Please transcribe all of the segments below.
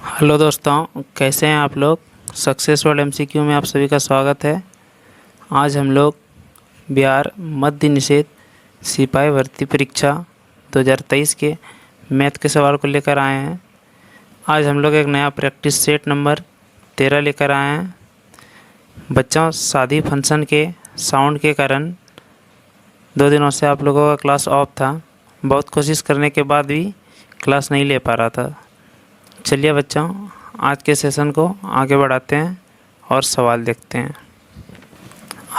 Hello दोस्तों, कैसे हैं आप लोग। सक्सेस वर्ल्ड एमसीक्यू में आप सभी का स्वागत है। आज हम लोग बिहार मध्य निषेध सिपाही भर्ती परीक्षा 2023 के मैथ के सवाल को लेकर आए हैं। आज हम लोग एक नया प्रैक्टिस सेट नंबर 13 लेकर आए हैं। बच्चों, शादी फंक्शन के साउंड के कारण 2 दिनों से आप लोगों का क्लास ऑफ था। बहुत कोशिश करने के बाद भी क्लास नहीं ले पा रहा था। चलिए बच्चों, आज के सेशन को आगे बढ़ाते हैं और सवाल देखते हैं।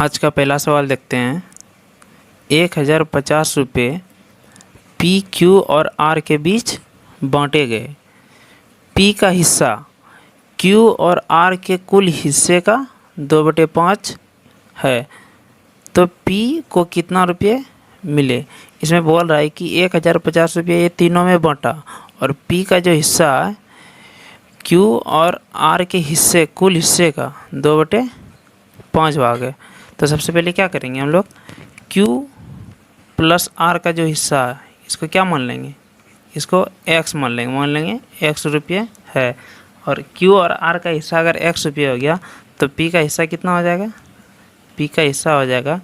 आज का पहला सवाल देखते हैं। 1050 रुपये पी, क्यू और आर के बीच बांटे गए। पी का हिस्सा क्यू और आर के कुल हिस्से का 2/5 है, तो पी को कितना रुपये मिले। इसमें बोल रहा है कि 1050 रुपये ये तीनों में बांटा और पी का जो हिस्सा है क्यू और आर के हिस्से कुल हिस्से का 2/5 भाग है। तो सबसे पहले क्या करेंगे हम लोग, क्यू प्लस आर का जो हिस्सा है इसको क्या मान लेंगे, इसको एक्स मान लेंगे एक्स रुपये है। और क्यू और आर का हिस्सा अगर एक्स रुपये हो गया तो पी का हिस्सा कितना हो जाएगा, पी का हिस्सा हो जाएगा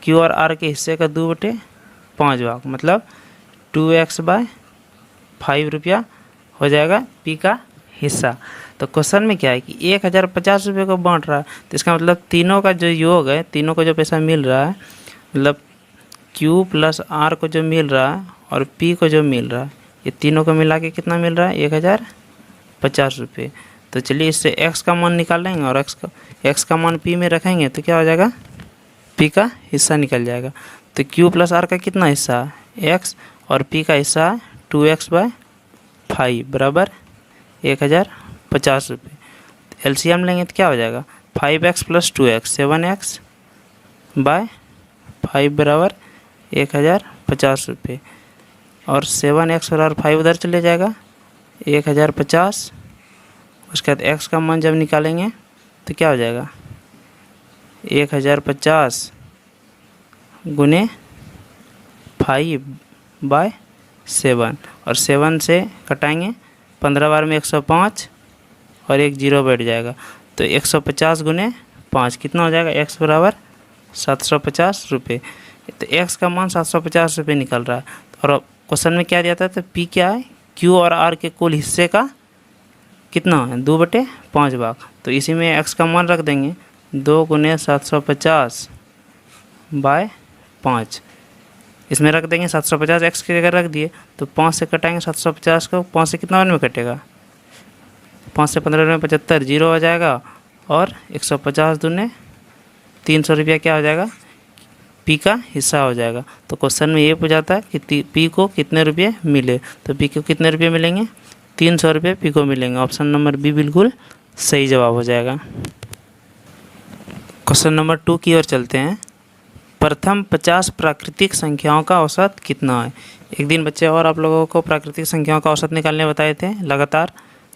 क्यू और आर के हिस्से का 2/5 भाग, मतलब 2x/5 रुपया हो जाएगा पी का हिस्सा। तो क्वेश्चन में क्या है कि 1050 रुपये को बांट रहा है, तो इसका मतलब तीनों का जो योग है, तीनों को जो पैसा मिल रहा है, मतलब क्यू प्लस आर को जो मिल रहा है और पी को जो मिल रहा है, ये तीनों को मिला के कितना मिल रहा है 1050 रुपये। तो चलिए इससे एक्स का मान निकाल लेंगे और एक्स का मान पी में रखेंगे तो क्या हो जाएगा, पी का हिस्सा निकल जाएगा। तो क्यू प्लस आर का कितना हिस्सा है एक्स और पी का हिस्सा है 2x/5 बराबर 1050 रुपये। एलसीएम लेंगे तो क्या हो जाएगा 5x + 2x 7x/5 बराबर 1050 रुपये। और 7x और 5 उधर चले जाएगा 1050। उसके बाद x का मान जब निकालेंगे तो क्या हो जाएगा 1050 गुने 5/7 और 7 से कटाएंगे 15 बार में 105 और एक जीरो बैठ जाएगा। तो 150 गुने 5 कितना हो जाएगा, x बराबर 750 रुपये। तो x का मान 750 रुपये निकल रहा है। और क्वेश्चन में क्या दिया था, तो p क्या है, q और r के कुल हिस्से का कितना है 2/5 भाग। तो इसी में x का मान रख देंगे 2 गुने 750/5। इसमें रख देंगे 750, x की जगह रख दिए तो 5 से कटाएंगे 750 को, 5 से कितना में कटेगा, 5 से 15 में 75 जीरो हो जाएगा और 150 दूने 300 रुपया क्या हो जाएगा, पी का हिस्सा हो जाएगा। तो क्वेश्चन में ये पूछा था कि पी को कितने रुपये मिले, तो पी को कितने रुपये मिलेंगे 300 रुपये पी को मिलेंगे। ऑप्शन नंबर बी बिल्कुल सही जवाब हो जाएगा। क्वेश्चन नंबर 2 की ओर चलते हैं। प्रथम 50 प्राकृतिक संख्याओं का औसत कितना है। एक दिन बच्चे और आप लोगों को प्राकृतिक संख्याओं का औसत निकालने बताए थे लगातार।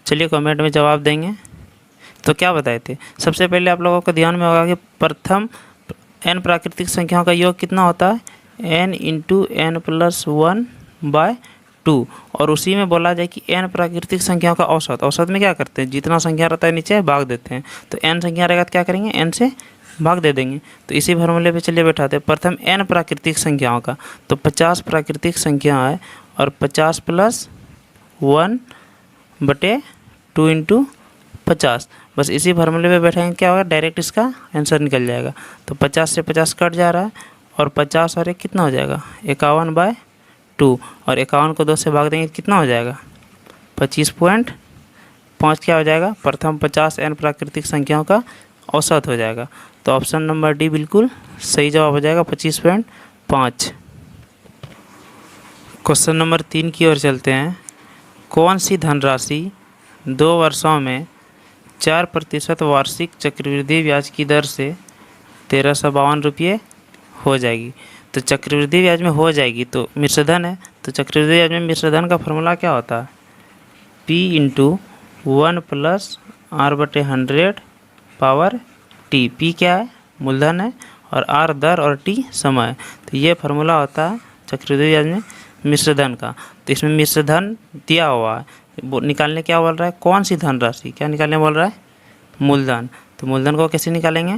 चलिए कमेंट में जवाब देंगे। तो क्या बताए थे, सबसे पहले आप लोगों को ध्यान में होगा कि प्रथम n प्राकृतिक संख्याओं का योग कितना होता है, n × n + 1/2। और उसी में बोला जाए कि n प्राकृतिक संख्याओं का औसत, औसत में क्या करते हैं, जितना संख्या रहता है नीचे भाग देते हैं। तो n संख्या रहेगा तो क्या करेंगे, n से भाग दे देंगे। तो इसी फॉर्मूले पे चलिए बैठाते हैं। प्रथम n प्राकृतिक संख्याओं का, तो 50 प्राकृतिक संख्या है और 50 + 1/2 × 50, बस इसी फार्मूले पे बैठेंगे क्या होगा, डायरेक्ट इसका आंसर निकल जाएगा। तो 50 से 50 कट जा रहा है और 50 और 1 कितना हो जाएगा 51/2 और 51 को 2 से भाग देंगे कितना हो जाएगा 25.5 क्या हो जाएगा, प्रथम 50 n प्राकृतिक संख्याओं का औसत हो जाएगा। तो ऑप्शन नंबर डी बिल्कुल सही जवाब हो जाएगा 25.5। क्वेश्चन नंबर 3 की ओर चलते हैं। कौन सी धनराशि 2 वर्षों में 4% वार्षिक चक्रवृद्धि ब्याज की दर से 1352 रुपये हो जाएगी। तो चक्रवृद्धि ब्याज में हो जाएगी तो मिश्रधन है, तो चक्रवृद्धि ब्याज में मिश्रधन का फॉर्मूला क्या होता है, p × 1 + r/100 power t। p क्या है, मूलधन है और r दर और t समय। तो ये फार्मूला होता है चक्रवृद्धि ब्याज में मिश्रधन का। तो इसमें मिश्रधन दिया हुआ है वो निकालने क्या बोल रहा है, कौन सी धनराशि, क्या निकालने बोल रहा है, मूलधन। तो मूलधन को कैसे निकालेंगे,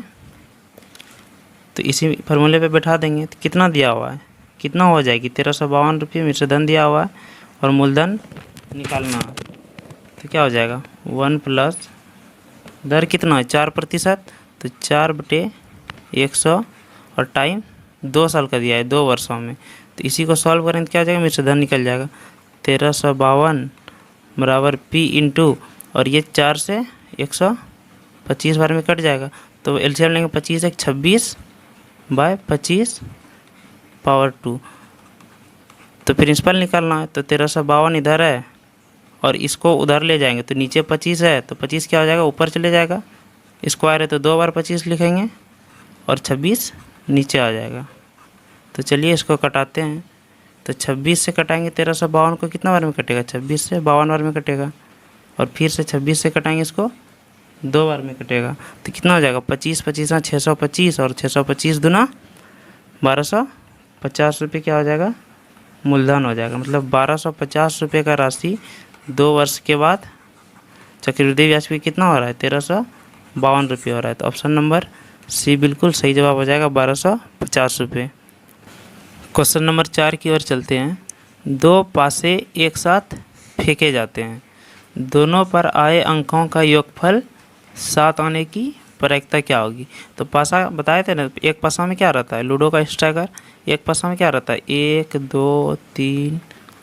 तो इसी फार्मूले पे बैठा देंगे। तो कितना दिया हुआ है, कितना हो जाएगी 1352 रुपये मिश्रधन दिया हुआ है और मूलधन निकालना है। तो क्या हो जाएगा 1 प्लस दर कितना है 4%, तो 4/100 और टाइम 2 साल का दिया है, 2 वर्षों में। तो इसी को सॉल्व करें तो क्या हो जाएगा, मिश्रधन निकल जाएगा 1352 बराबर P इंटू, और ये 4 से 125 बार में कट जाएगा। तो एलसीएम लेंगे 25 एक 26/25 पावर 2। तो प्रिंसिपल निकालना है, तो 1352 इधर है और इसको उधर ले जाएंगे तो नीचे 25 है, तो 25 क्या हो जाएगा, ऊपर चले जाएगा। स्क्वायर है तो 2 बार 25 लिखेंगे और 26 नीचे आ जाएगा। तो चलिए इसको कटाते हैं। तो 26 से कटाएंगे 1352 को, कितना बार में कटेगा, 26 से 52 बार में कटेगा। और फिर से 26 से कटाएंगे इसको, 2 बार में कटेगा। तो कितना हो जाएगा 25 25 625 और 625 दूना 1250 रुपये क्या हो जाएगा, मूलधन हो जाएगा। मतलब 1250 रुपये का राशि 2 वर्ष के बाद चक्रवृद्धि ब्याज पे कितना हो रहा है, 1352 रुपये हो रहा है। तो ऑप्शन नंबर सी बिल्कुल सही जवाब हो जाएगा, 1250 रुपये। क्वेश्चन नंबर 4 की ओर चलते हैं। 2 पासे एक साथ फेंके जाते हैं, दोनों पर आए अंकों का योगफल 7 आने की प्रायिकता क्या होगी। तो पासा बताए थे ना, एक पासा में क्या रहता है, लूडो का स्ट्राइकर, एक पासा में क्या रहता है 1 2 3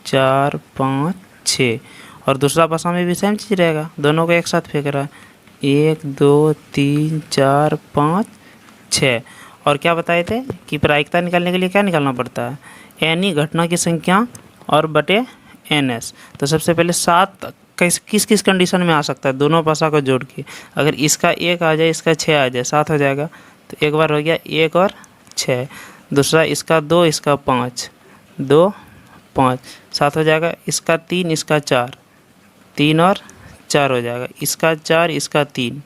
4 5 6, और दूसरा पासा में भी सेम चीज़ रहेगा, दोनों को एक साथ फेंक रहा है 1 2 3 4 5 6। और क्या बताए थे कि प्रायिकता निकालने के लिए क्या निकालना पड़ता है, एनी घटना की संख्या और बटे NS। तो सबसे पहले 7 किस किस कंडीशन में आ सकता है, दोनों पासा को जोड़ के, अगर इसका 1 आ जाए इसका 6 आ जाए 7 हो जाएगा। तो एक बार हो गया 1 और 6, दूसरा इसका 2 इसका 5 2 5 7 हो जाएगा, इसका 3 इसका 4 3 और 4 हो जाएगा, इसका 4 इसका 3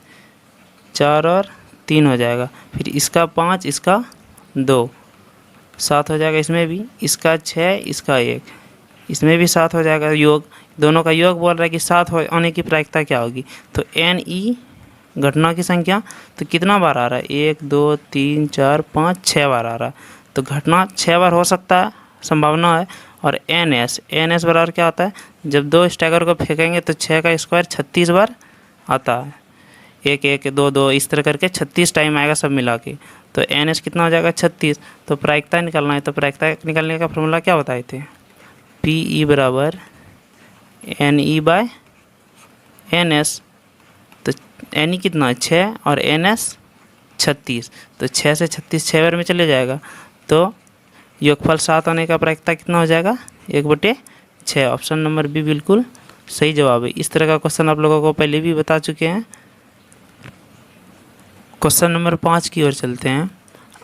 4 और 3 हो जाएगा, फिर इसका 5 इसका 2 7 हो जाएगा, इसमें भी इसका 6 इसका 1 इसमें भी 7 हो जाएगा। योग दोनों का योग बोल रहा है कि 7 हो आने की प्रायिकता क्या होगी। तो NE घटना की संख्या तो कितना बार आ रहा है 1 2 3 4 5 6 बार आ रहा है, तो घटना 6 बार हो सकता है, संभावना है। और NS बराबर क्या होता है, जब 2 स्टैगर को फेंकेंगे तो 6 का स्क्वायर 36 बार आता है, 1 1 2 2 इस तरह करके 36 टाइम आएगा सब मिला के। तो NS कितना हो जाएगा 36। तो प्रायिकता निकालना है, तो प्रायिकता निकालने का फॉर्मूला क्या बताए थे, PE बराबर NE/NS। तो NE कितना है 6 और NS 36, तो 6 से 36 6 बार में चले जाएगा। तो योगफल 7 आने का प्रायिकता कितना हो जाएगा 1/6। ऑप्शन नंबर बी बिल्कुल सही जवाब है। इस तरह का क्वेश्चन आप लोगों को पहले भी बता चुके हैं। क्वेश्चन नंबर 5 की ओर चलते हैं।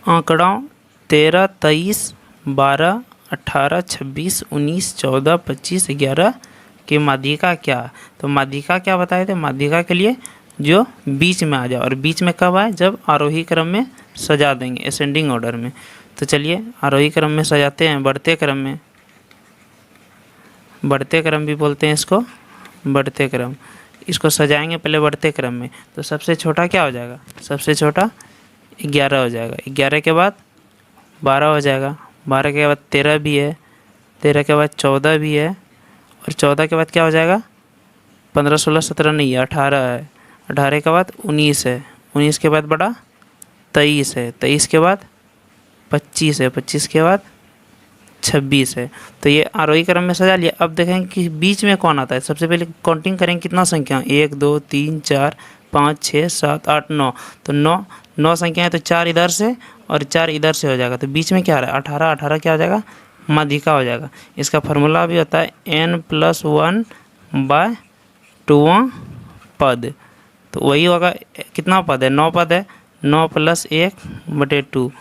आंकड़ों 13 23 12 18 26 19 14 25 11 की माध्यिका क्या है। तो माध्यिका क्या बताए थे, माध्यिका के लिए जो बीच में आ जाए, और बीच में कब आए, जब आरोही क्रम में सजा देंगे, असेंडिंग ऑर्डर में। तो चलिए आरोही क्रम में सजाते हैं, बढ़ते क्रम में, बढ़ते क्रम भी बोलते हैं इसको, बढ़ते क्रम, इसको सजाएंगे पहले बढ़ते क्रम में। तो सबसे छोटा क्या हो जाएगा, सबसे छोटा 11 हो जाएगा, 11 के बाद 12 हो जाएगा, 12 के बाद 13 भी है, 13 के बाद 14 भी है, और 14 के बाद क्या हो जाएगा 15 16 17 नहीं है, 18 है, 18 के बाद 19 है, 19 के बाद बड़ा 23 है, 23 के बाद 25 है, 25 के बाद 26 है। तो ये आरोही क्रम में सजा लिया। अब देखेंगे कि बीच में कौन आता है। सबसे पहले काउंटिंग करेंगे कितना संख्या, 1 2 3 4 5 6 7 8 9। तो 9 संख्या है, तो 4 इधर से और 4 इधर से हो जाएगा। तो बीच में क्या आ रहा है 18, 18 क्या हो जाएगा माध्यिका हो जाएगा। इसका फार्मूला भी होता है n+1/2वां पद। तो वही होगा, कितना पद है 9 पद है, 9 + 1/2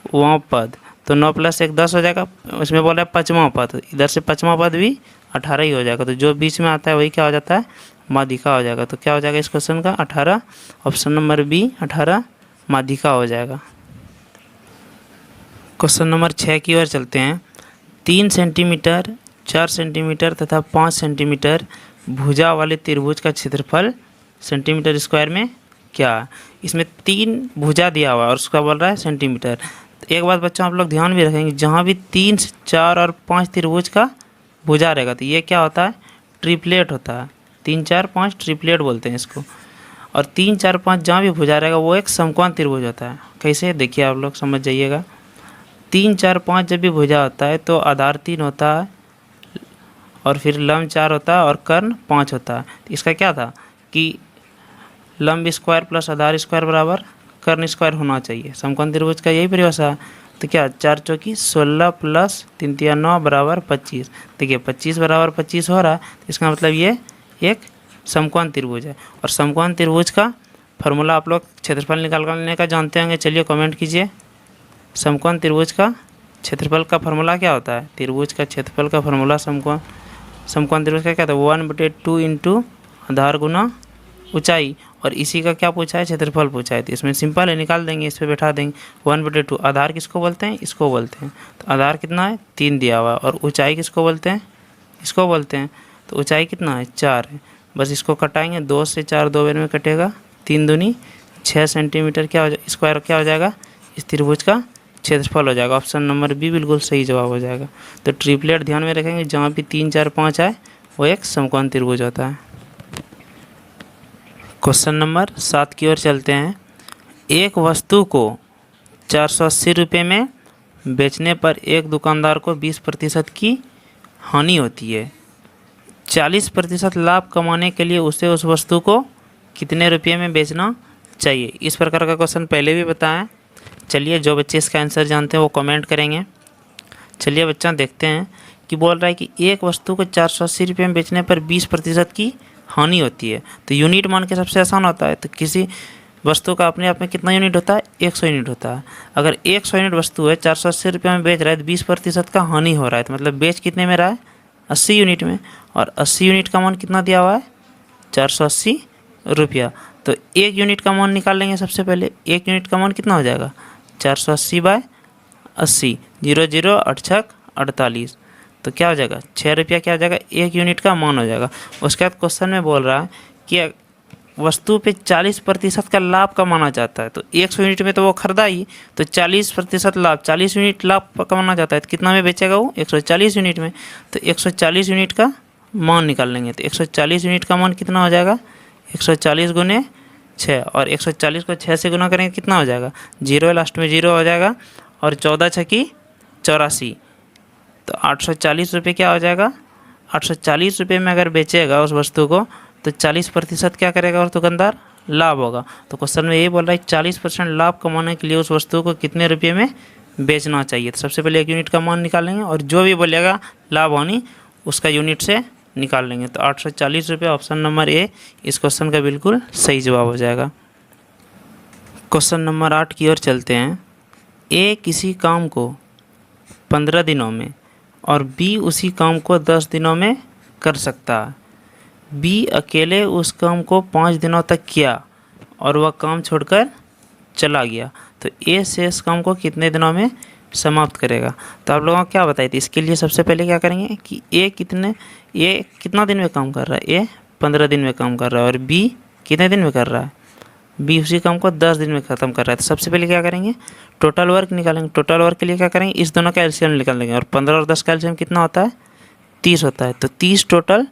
वां पद। तो 9 + 1 10 हो जाएगा। उसमें बोला है 5वां पद, इधर से 5वां पद भी 18 ही हो जाएगा। तो जो बीच में आता है वही क्या हो जाता है माध्यिका हो जाएगा। तो क्या हो जाएगा इस क्वेश्चन का 18, ऑप्शन नंबर बी 18 माध्यिका हो जाएगा। क्वेश्चन नंबर 6 की ओर चलते हैं। 3 सेंटीमीटर, 4 सेंटीमीटर तथा 5 सेंटीमीटर भुजा वाले त्रिभुज का क्षेत्रफल सेंटीमीटर स्क्वायर में क्या है। इसमें 3 भुजा दिया हुआ है और उसका बोल रहा है सेंटीमीटर। तो एक बात बच्चों आप लोग ध्यान भी रखेंगे, जहाँ भी 3, 4 और 5 त्रिभुज का भुजा रहेगा तो ये क्या होता है, ट्रिपलेट होता है। 3, 4, 5 ट्रिपलेट बोलते हैं इसको। और 3, 4, 5 जहाँ भी भुजा रहेगा वो एक समकोण त्रिभुज होता है। कैसे, देखिए आप लोग समझ जाइएगा। 3, 4, 5 जब भी भुजा होता है तो आधार 3 होता है और फिर लंब 4 होता है और कर्ण 5 होता है। तो इसका क्या था कि लंब स्क्वायर प्लस आधार स्क्वायर बराबर कर्ण स्क्वायर होना चाहिए। समकोण त्रिभुज का यही परिभाषा है। तो क्या 4 चौकी 16 प्लस 3 तिया 9 बराबर 25। देखिए 25 बराबर 25 हो रहा है, तो इसका मतलब ये एक समकोण त्रिभुज है। और समकोण त्रिभुज का फार्मूला आप लोग क्षेत्रफल निकालने का जानते होंगे, चलिए कमेंट कीजिए। समकोण त्रिभुज का क्षेत्रफल का फार्मूला क्या होता है, त्रिभुज का क्षेत्रफल का फार्मूला समकोण त्रिभुज का क्या था, 1/2 इंटू आधार गुना ऊंचाई। और इसी का क्या पूछा है, क्षेत्रफल पूछा है। तो इसमें सिंपल है, निकाल देंगे, इस पर बैठा देंगे। 1/2 आधार किसको बोलते हैं, इसको बोलते हैं। तो आधार कितना है, 3 दिया हुआ है। और ऊंचाई किसको बोलते हैं, इसको बोलते हैं। तो ऊंचाई कितना है, 4 है। बस इसको कटाएंगे, 2 से 4 2 बार में कटेगा, 3 दूनी 6 सेंटीमीटर क्या हो स्क्वायर क्या हो जाएगा, इस त्रिभुज का क्षेत्रफल हो जाएगा। ऑप्शन नंबर बी बिल्कुल सही जवाब हो जाएगा। तो ट्रिपलेट ध्यान में रखेंगे, जहाँ भी 3, 4, 5 आए वो एक समकोण त्रिभुज होता है। क्वेश्चन नंबर 7 की ओर चलते हैं। एक वस्तु को 480 रुपये में बेचने पर एक दुकानदार को 20% की हानि होती है। 40% लाभ कमाने के लिए उसे उस वस्तु को कितने रुपये में बेचना चाहिए। इस प्रकार का क्वेश्चन पहले भी बताया। चलिए जो बच्चे इसका आंसर जानते हैं वो कमेंट करेंगे। चलिए बच्चा देखते हैं कि बोल रहा है कि एक वस्तु को 480 रुपये में बेचने पर 20% की हानि होती है। तो यूनिट मान के सबसे आसान होता है। तो किसी वस्तु का अपने आप में कितना यूनिट होता है, 100 यूनिट होता है। अगर 100 यूनिट वस्तु है 480 रुपये में बेच रहा है तो 20% का हानि हो रहा है। तो मतलब बेच कितने में रहा है, 80 यूनिट में। और 80 यूनिट का मान कितना दिया हुआ है, 480 रुपया। तो 1 यूनिट का मान निकाल लेंगे सबसे पहले। 1 यूनिट का मान कितना हो जाएगा, 480/80, 0 0 8 6 48। तो क्या हो जाएगा, 6 रुपया क्या हो जाएगा, 1 यूनिट का मान हो जाएगा। उसके बाद क्वेश्चन में बोल रहा है कि वस्तु पे 40% का लाभ कमाना चाहता है। तो 100 यूनिट में तो वो खरीदा ही, तो 40% लाभ, 40 यूनिट लाभ कमाना चाहता है। तो कितना में बेचेगा वो, 140 यूनिट में। तो 140 यूनिट का मान निकाल लेंगे। तो 140 यूनिट का मान कितना हो जाएगा, 140 गुने 6। और 140 को 6 से गुना करेंगे कितना हो जाएगा, 0 लास्ट में 0 हो जाएगा। और 14 छकी 84, तो 840 रुपये क्या हो जाएगा। 840 रुपये में अगर बेचेगा उस वस्तु को तो 40% क्या करेगा उस दुकानदार, लाभ होगा। तो क्वेश्चन में यही बोल रहा है 40% लाभ कमाने के लिए उस वस्तु को कितने रुपये में बेचना चाहिए। तो सबसे पहले 1 यूनिट का मान निकालेंगे और जो भी बोलेगा लाभ हानि उसका यूनिट से निकाल लेंगे। तो 840 रुपये ऑप्शन नंबर ए इस क्वेश्चन का बिल्कुल सही जवाब हो जाएगा। क्वेश्चन नंबर 8 की ओर चलते हैं। ए किसी काम को 15 दिनों में और बी उसी काम को 10 दिनों में कर सकता है। बी अकेले उस काम को 5 दिनों तक किया और वह काम छोड़कर चला गया। तो ए शेष काम को कितने दिनों में समाप्त करेगा। तो आप लोगों को क्या बताई थी, इसके लिए सबसे पहले क्या करेंगे कि ए कितना दिन में काम कर रहा है, ए 15 दिन में काम कर रहा है और बी कितने दिन में कर रहा है, बी उसी काम को 10 दिन में ख़त्म कर रहा है। तो सबसे पहले क्या करेंगे, टोटल वर्क निकालेंगे। टोटल वर्क के लिए क्या करेंगे, इस दोनों का एलसीएम निकाल लेंगे। और 15 और 10 का एलसीएम कितना होता है, 30 होता है। तो 30 टोटल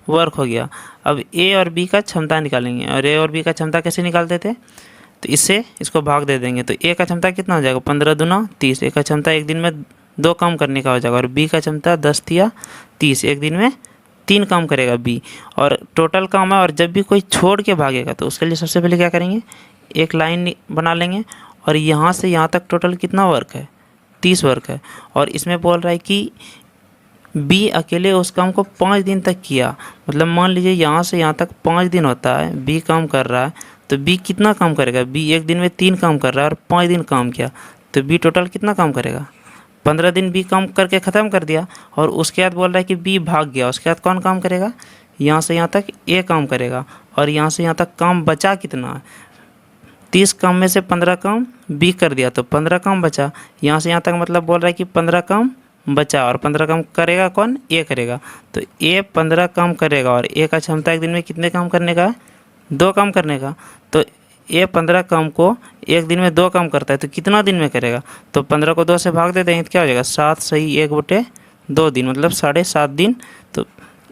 वर्क हो गया। अब ए और बी का क्षमता निकालेंगे। और ए और बी का क्षमता कैसे निकालते थे, तो इससे इसको भाग दे देंगे। तो ए का क्षमता कितना हो जाएगा, 15 दूना 30। ए का क्षमता एक दिन में 2 काम करने का हो जाएगा। और बी का क्षमता 10 तिया 30, एक दिन में 3 काम करेगा बी। और टोटल काम है और जब भी कोई छोड़ के भागेगा तो उसके लिए सबसे पहले क्या करेंगे, एक लाइन बना लेंगे। और यहाँ से यहाँ तक टोटल कितना वर्क है, 30 वर्क है। और इसमें बोल रहा है कि बी अकेले उस काम को 5 दिन तक किया। मतलब मान लीजिए यहाँ से यहाँ तक 5 दिन होता है, बी काम कर रहा है। तो बी कितना काम करेगा, बी एक दिन में 3 काम कर रहा है और 5 दिन काम किया। तो बी टोटल कितना काम करेगा, 15 दिन बी काम करके ख़त्म कर दिया। और उसके बाद बोल रहा है कि बी भाग गया। उसके बाद कौन काम करेगा, यहाँ से यहाँ तक ए काम करेगा। और यहाँ से यहाँ तक काम बचा कितना है, 30 काम में से 15 काम बी कर दिया तो 15 काम बचा। यहाँ से यहाँ तक मतलब बोल रहा है कि 15 काम बचा और 15 कम करेगा कौन? ए करेगा। तो ए 15 कम करेगा और ए का क्षमता एक दिन में कितने काम करने का है? 2 काम करने का। तो ए 15 काम को एक दिन में 2 काम करता है, तो कितना दिन में करेगा? तो 15 को 2 से भाग देते हैं तो क्या हो जाएगा? 7 सही 1/2 दिन, मतलब 7.5 दिन। तो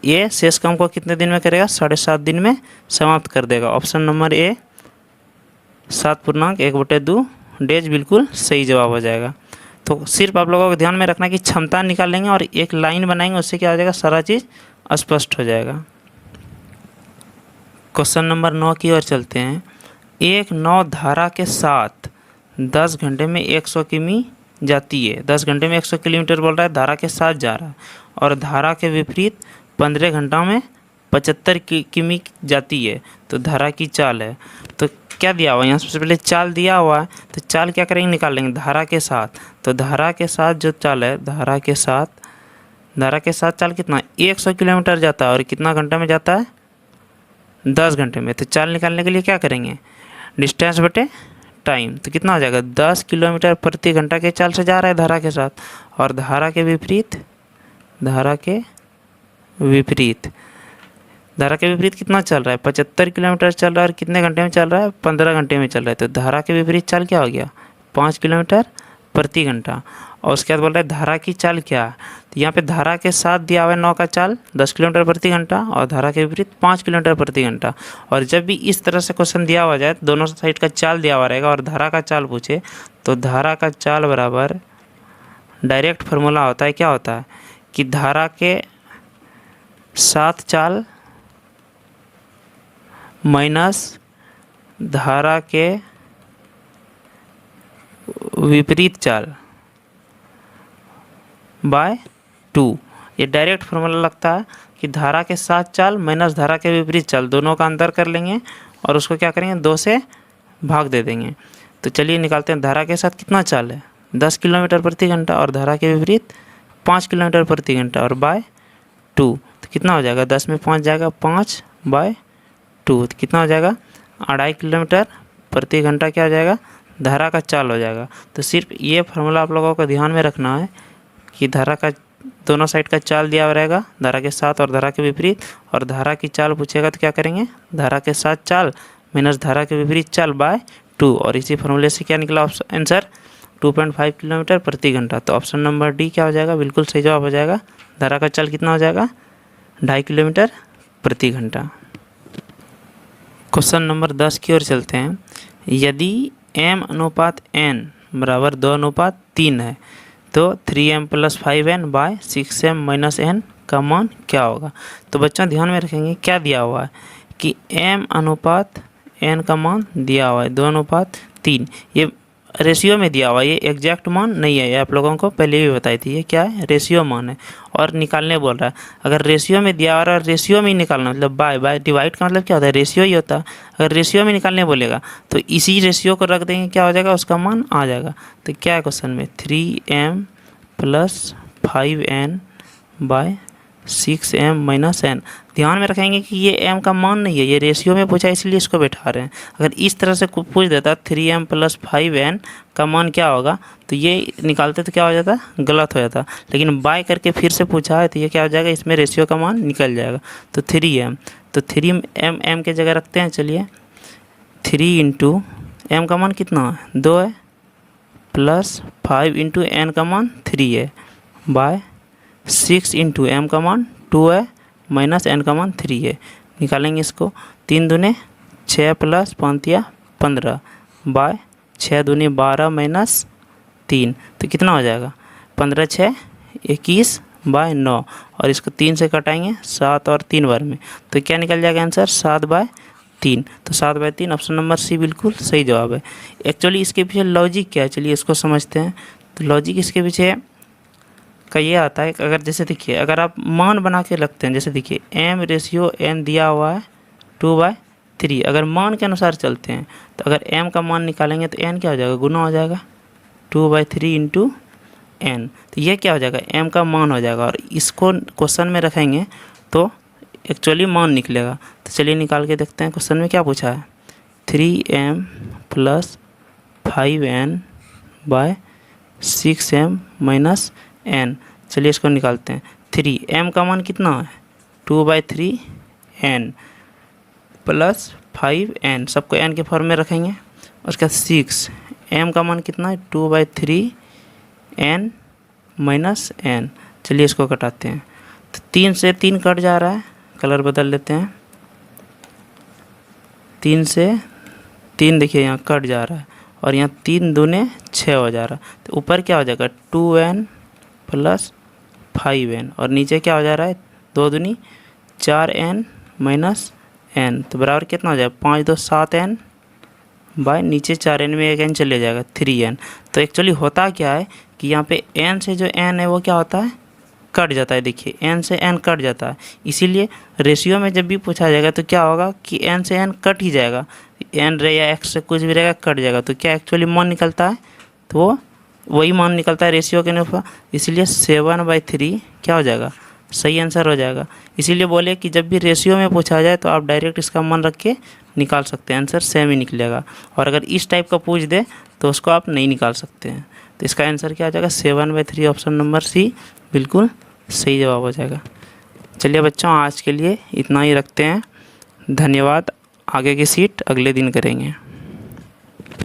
ये शेष काम को कितने दिन में करेगा? 7.5 दिन में समाप्त कर देगा। ऑप्शन नंबर ए 7.1/2 डेज बिल्कुल सही जवाब हो जाएगा। तो सिर्फ आप लोगों को ध्यान में रखना कि क्षमता निकाल लेंगे और एक लाइन बनाएंगे, उससे क्या हो जाएगा? सारा चीज़ स्पष्ट हो जाएगा। क्वेश्चन नंबर 9 की ओर चलते हैं। एक नाव धारा के साथ 10 घंटे में 100 किमी जाती है। 10 घंटे में 100 किलोमीटर बोल रहा है, धारा के साथ जा रहा है। और धारा के विपरीत 15 घंटों में 75 किमी जाती है। तो धारा की चाल है। तो क्या दिया हुआ है? यहाँ सबसे पहले चाल दिया हुआ है, तो चाल क्या करेंगे? निकाल लेंगे धारा के साथ। तो धारा के साथ जो चाल है, धारा के साथ चाल कितना? 100 किलोमीटर जाता है और कितना घंटे में जाता है? 10 घंटे में। तो चाल निकालने के लिए क्या करेंगे? डिस्टेंस बटे टाइम। तो कितना हो जाएगा? 10 किलोमीटर प्रति घंटा के चाल से जा रहा है धारा के साथ। और धारा के विपरीत कितना चल रहा है? 75 किलोमीटर चल रहा है। और कितने घंटे में चल रहा है? 15 घंटे में चल रहा है। तो धारा के विपरीत चाल क्या हो गया? 5 किलोमीटर प्रति घंटा। और उसके बाद बोल रहा है धारा की चाल क्या है? तो यहाँ पे धारा के साथ दिया हुआ है नाव का चाल 10 किलोमीटर प्रति घंटा और धारा के विपरीत 5 किलोमीटर प्रति घंटा। और जब भी इस तरह से क्वेश्चन दिया हुआ जाए, दोनों साइड का चाल दिया हुआ रहेगा और धारा का चाल पूछे, तो धारा का चाल बराबर डायरेक्ट फार्मूला होता है, क्या होता है कि धारा के साथ चाल माइनस धारा के विपरीत चाल बाय 2। ये डायरेक्ट फार्मूला लगता है कि धारा के साथ चाल माइनस धारा के विपरीत चाल, दोनों का अंतर कर लेंगे और उसको क्या करेंगे? 2 से भाग दे देंगे। तो चलिए निकालते हैं। धारा के साथ कितना चाल है? 10 किलोमीटर प्रति घंटा और धारा के विपरीत 5 किलोमीटर प्रति घंटा और बाय 2। तो कितना हो जाएगा? 10 में 5 जाएगा, 5/2। तो कितना हो जाएगा? 2.5 किलोमीटर प्रति घंटा क्या हो जाएगा? धारा का चाल हो जाएगा। तो सिर्फ ये फार्मूला आप लोगों को ध्यान में रखना है कि धारा का दोनों साइड का चाल दिया हुआ रहेगा, धारा के साथ और धारा के विपरीत। और धारा की चाल पूछेगा तो क्या करेंगे? धारा के साथ चाल माइनस धारा के विपरीत चाल बाय 2। और इसी फार्मूले से क्या निकला आंसर? 2.5 किलोमीटर प्रति घंटा। तो ऑप्शन नंबर डी क्या हो जाएगा? बिल्कुल सही जवाब हो जाएगा। धारा का चाल कितना हो जाएगा? 2.5 किलोमीटर प्रति घंटा। क्वेश्चन नंबर 10 की ओर चलते हैं। यदि m/n बराबर 2/3 है तो 3m + 5n bye 6m - n का मान क्या होगा? तो बच्चों ध्यान में रखेंगे क्या दिया हुआ है कि m/n का मान दिया हुआ है 2/3। ये रेशियो में दिया हुआ है, ये एग्जैक्ट मान नहीं है। ये आप लोगों को पहले भी बताई थी। ये क्या है? रेशियो मान है और निकालने बोल रहा है। अगर रेशियो में दिया हुआ है और रेशियो में ही निकालना, मतलब बाय डिवाइड का मतलब क्या होता है? रेशियो ही होता है। अगर रेशियो में निकालने बोलेगा तो इसी रेशियो को रख देंगे, क्या हो जाएगा? उसका मान आ जाएगा। तो क्या है क्वेश्चन में? 3m + 5n bye 6m - n। ध्यान में रखेंगे कि ये m का मान नहीं है, ये रेशियो में पूछा इसलिए इसको बैठा रहे हैं। अगर इस तरह से पूछ देता 3m + 5n का मान क्या होगा, तो ये निकालते तो क्या हो जाता? गलत हो जाता। लेकिन बाय करके फिर से पूछा है तो ये क्या हो जाएगा? इसमें रेशियो का मान निकल जाएगा। तो 3m, तो 3m के जगह रखते हैं। चलिए 3 × m का मान कितना है? 2 है, प्लस 5 × n का मान 3 है, बाय 6 × m का मान 2 है, माइनस n का मान 3 है। निकालेंगे इसको। 3 दूने 6 + 5 = 15 बाय 6 दूनी 12 - 3। तो कितना हो जाएगा? 15 × 6 = 21 बाय 9। और इसको 3 से कटाएंगे 7 और 3 बार में, तो क्या निकल जाएगा आंसर? 7/3। तो 7/3 ऑप्शन नंबर सी बिल्कुल सही जवाब है। एक्चुअली इसके पीछे लॉजिक क्या है, चलिए इसको समझते हैं। तो लॉजिक इसके पीछे का ये आता है, अगर जैसे देखिए अगर आप मान बना के रखते हैं, जैसे देखिए m/n दिया हुआ है 2/3। अगर मान के अनुसार चलते हैं तो अगर m का मान निकालेंगे तो n क्या हो जाएगा? गुना हो जाएगा 2/3 × n। तो ये क्या हो जाएगा? m का मान हो जाएगा। और इसको क्वेश्चन में रखेंगे तो एक्चुअली मान निकलेगा। तो चलिए निकाल के देखते हैं। क्वेश्चन में क्या पूछा है? 3m + 5n bye 6m - n। चलिए इसको निकालते हैं। 3 m का मान कितना है 2/3 n प्लस 5n, सबको n के फॉर्म में रखेंगे। उसके बाद 6 m का मान कितना है 2/3 n माइनस n। चलिए इसको घटाते हैं। तो 3 से 3 कट जा रहा है, कलर बदल लेते हैं। 3 से 3 देखिए यहाँ कट जा रहा है और यहाँ 3 दूने 6 हो जा रहा है। तो ऊपर क्या हो जाएगा 2n प्लस 5n और नीचे क्या हो जा रहा है 2 दूनी 4n माइनस n। तो बराबर कितना हो जाएगा 5 2 7n बाय नीचे 4n में एक n चले जाएगा 3n। तो एक्चुअली होता क्या है कि यहाँ पे n से जो n है वो क्या होता है कट जाता है। देखिए n से n कट जाता है, इसीलिए रेशियो में जब भी पूछा जाएगा तो क्या होगा कि n से n कट ही जाएगा, n रहे या x से कुछ भी रहेगा कट जाएगा। तो क्या एक्चुअली मान निकलता है तो वो वही मान निकलता है रेशियो के अनुसार, इसलिए 7/3 क्या हो जाएगा सही आंसर हो जाएगा। इसीलिए बोले कि जब भी रेशियो में पूछा जाए तो आप डायरेक्ट इसका मान रख के निकाल सकते हैं, आंसर सेम ही निकलेगा। और अगर इस टाइप का पूछ दे तो उसको आप नहीं निकाल सकते हैं। तो इसका आंसर क्या हो जाएगा 7/3, ऑप्शन नंबर सी बिल्कुल सही जवाब हो जाएगा। चलिए बच्चों आज के लिए इतना ही रखते हैं, धन्यवाद। आगे की सीट अगले दिन करेंगे।